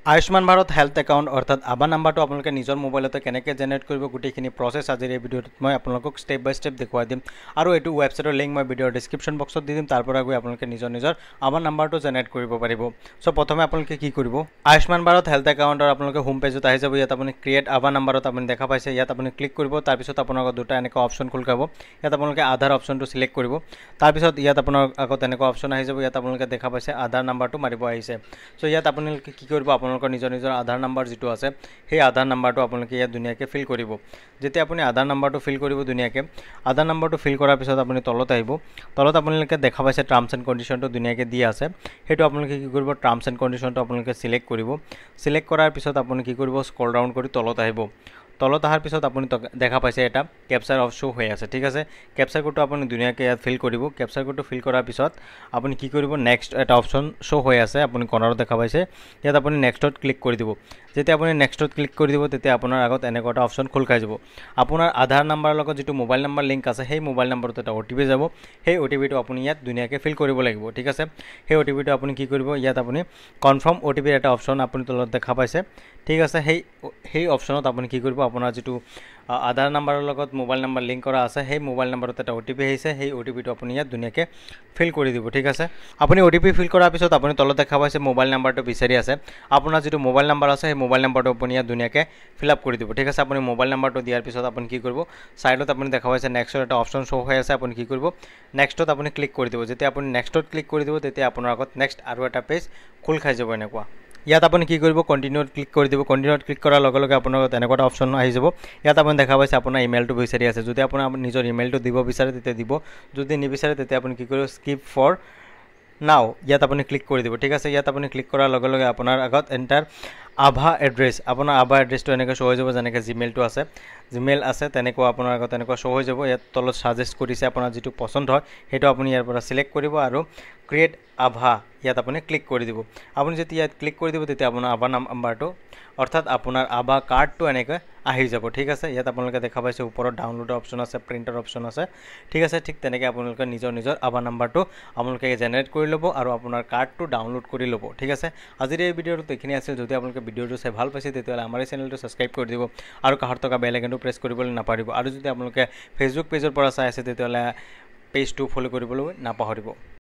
Ayushman Bharat health account অৰ্থাৎ আভা নাম্বাৰটো আপোনালোকে নিজৰ মোবাইলতে কেনেকৈ জেনেৰেট কৰিব গোটেইখিনি প্ৰচেছ আজিৰ এই ভিডিঅ'ত মই আপোনালোকক ষ্টেপ বাই ষ্টেপ দেখুৱাই দিম আৰু এইটো ৱেবছাইটৰ লিংক মই ভিডিঅ'ৰ ডিছক্ৰিপশ্যন বক্সত দি দিম তাৰ পৰা গৈ আপোনালোকে নিজৰ আভা নাম্বাৰটো জেনেৰেট কৰিব পাৰিব চ' প্ৰথমে আপোনালোকে কি কৰিব আয়ুষ্মান ভাৰত হেল্থ একাউণ্টৰ আপোনালোকে হোম পেজত আহি যাব ইয়াত আপুনি ক্ৰিয়েট আভা নাম্বাৰত আপুনি দেখা পাইছে ইয়াত আপুনি ক্লিক কৰিব তাৰপিছত আপোনালোকৰ দুটা এনেকুৱা অপশ্যন খোল খাব ইয়াত আপোনালোকে আধাৰ অপশ্যনটো চিলেক্ট কৰিব তাৰপিছত ইয়াত আপোনাৰ আগত এনেকুৱা অপশ্যন আহি যাব ইয়াত আপোনালোকে দেখা পাইছে আধাৰ নাম্বাৰটো মাৰিব আহিছে চ' ইয়াত আপোনালোকে কি কৰিব আপোনালোকৰ নিজৰ আধাৰ নাম্বাৰ যিটো আছে সেই আধাৰ নাম্বাৰটো আপোনালোকে ইয়াত ধুনীয়াকৈ ফিল কৰিব যেতিয়া আপুনি আধাৰ নাম্বাৰটো ফিল কৰিব ধুনীয়াকৈ আধাৰ নাম্বাৰটো ফিল কৰাৰ পিছত আপুনি তলত আহিব তলত আপোনালোকে দেখা পাইছে টাৰ্মছ এণ্ড কণ্ডিশ্যনটো ধুনীয়াকৈ দিয়া আছে সেইটো আপোনালোকে কি কৰিব টাৰ্মছ এণ্ড কণ্ডিশ্যনটো আপোনালোকে চিলেক্ট কৰিব চিলেক্ট কৰাৰ পিছত আপুনি কি কৰিব স্ক্ৰল ডাউন কৰি তলত আহিব তলত অহাৰ পিছত আপুনি দেখা পাইছে এটা কেপচাৰ অফ শ্ব' হৈ আছে ঠিক আছে কেপচাৰ কোডটো আপুনি ধুনীয়াকৈ ইয়াত ফিল কৰিব কেপচাৰ কোডটো ফিল কৰাৰ পিছত আপুনি কি কৰিব নেক্সট এটা অপশ্যন শ্ব' হৈ আছে আপুনি কৰ্নাৰত দেখা পাইছে ইয়াত আপুনি নেক্সটত ক্লিক কৰি দিব যেতিয়া আপুনি নেক্সটত ক্লিক কৰি দিব তেতিয়া আপোনাৰ আগত এনেকুৱা এটা অপশ্যন খোল খাই যাব আপোনাৰ আধাৰ নাম্বাৰৰ লগত যিটো মোবাইল নাম্বাৰ লিংক আছে সেই মোবাইল নাম্বাৰটোত এটা অ' টি পি যাব সেই অ' টি পিটো আপুনি ইয়াত ধুনীয়াকৈ ফিল কৰিব লাগিব ঠিক আছে সেই অ' টি পিটো আপুনি কি কৰিব ইয়াত আপুনি কনফাৰ্ম অ' টি পিৰ এটা অপশ্যন আপুনি তলত দেখা পাইছে ঠিক আছে সেই অপশ্যনত আপুনি কি কৰিব আপোনাৰ যিটো আধাৰ নাম্বাৰৰ লগত মোবাইল নাম্বাৰ লিংক কৰা আছে সেই মোবাইল নাম্বাৰত এটা অ' টি পি আহিছে সেই অ' টি পিটো আপুনি ইয়াত ধুনীয়াকৈ ফিল কৰি দিব ঠিক আছে আপুনি অ' টি পি ফিল কৰাৰ পিছত আপুনি তলত দেখা পাইছে মোবাইল নাম্বাৰটো বিচাৰি আছে আপোনাৰ যিটো মোবাইল নাম্বাৰ আছে সেই মোবাইল নাম্বাৰটো আপুনি ইয়াত ধুনীয়াকৈ ফিল আপ কৰি দিব ঠিক আছে আপুনি মোবাইল নাম্বাৰটো দিয়াৰ পিছত আপুনি কি কৰিব ছাইডত আপুনি দেখা পাইছে নেক্সটৰ এটা অপশ্যন শ্ব' হৈ আছে আপুনি কি কৰিব নেক্সটত আপুনি ক্লিক কৰি দিব যেতিয়া আপুনি নেক্সটত ক্লিক কৰি দিব তেতিয়া আপোনাৰ আগত নেক্সট আৰু এটা পেজ খোল খাই যাব এনেকুৱা ইয়াত আপুনি কি কৰিব কণ্টিনিউত ক্লিক কৰি দিব কণ্টিনিউত ক্লিক কৰাৰ লগে লগে আপোনাৰ এনেকুৱা এটা অপশ্যন আহি যাব ইয়াত আপুনি দেখা পাইছে আপোনাৰ ইমেইলটো বিচাৰি আছে যদি আপোনাৰ নিজৰ ইমেইলটো দিব বিচাৰে তেতিয়া দিব যদি নিবিচাৰে তেতিয়া আপুনি কি কৰিব স্কিপ ফৰ নাও ইয়াত আপুনি ক্লিক কৰি দিব ঠিক আছে ইয়াত আপুনি ক্লিক কৰাৰ লগে লগে আপোনাৰ আগত এণ্টাৰ আভা এড্ৰেছ আপোনাৰ আভা এড্ৰেছটো এনেকৈ শ্ব' হৈ যাব যেনেকৈ জিমেইলটো আছে জিমেইল আছে তেনেকুৱা আপোনাৰ আগত এনেকুৱা শ্ব' হৈ যাব ইয়াত তলত ছাজেষ্ট কৰিছে আপোনাৰ যিটো পচন্দ হয় সেইটো আপুনি ইয়াৰ পৰা চিলেক্ট কৰিব আৰু ক্ৰিয়েট আভা ইয়াত আপুনি ক্লিক কৰি দিব আপুনি যেতিয়া ইয়াত ক্লিক কৰি দিব তেতিয়া আপোনাৰ আভা নাম্বাৰটো অৰ্থাৎ আপোনাৰ আভা কাৰ্ডটো এনেকৈ আহি যাব ঠিক আছে ইয়াত আপোনালোকে দেখা পাইছে ওপৰত ডাউনলোডৰ অপশ্যন আছে প্ৰিণ্টাৰ অপশ্যন আছে ঠিক আছে ঠিক তেনেকৈ আপোনালোকে নিজৰ আভা নাম্বাৰটো আপোনালোকে জেনেৰেট কৰি ল'ব আৰু আপোনাৰ কাৰ্ডটো ডাউনলোড কৰি ল'ব ঠিক আছে আজিৰ এই ভিডিঅ'টোত এইখিনি আছিল যদি আপোনালোকে ভিডিঅ'টো চাই ভাল পাইছে তেতিয়াহ'লে আমাৰ এই চেনেলটো ছাবস্ক্ৰাইব কৰি দিব আৰু কাষত থকা বেল আইকনটো প্ৰেছ কৰিবলৈ নাপাহৰিব আৰু যদি আপোনালোকে ফেচবুক পেজৰ পৰা চাই আছে তেতিয়াহ'লে পেজটো ফ'ল' কৰিবলৈ নাপাহৰিব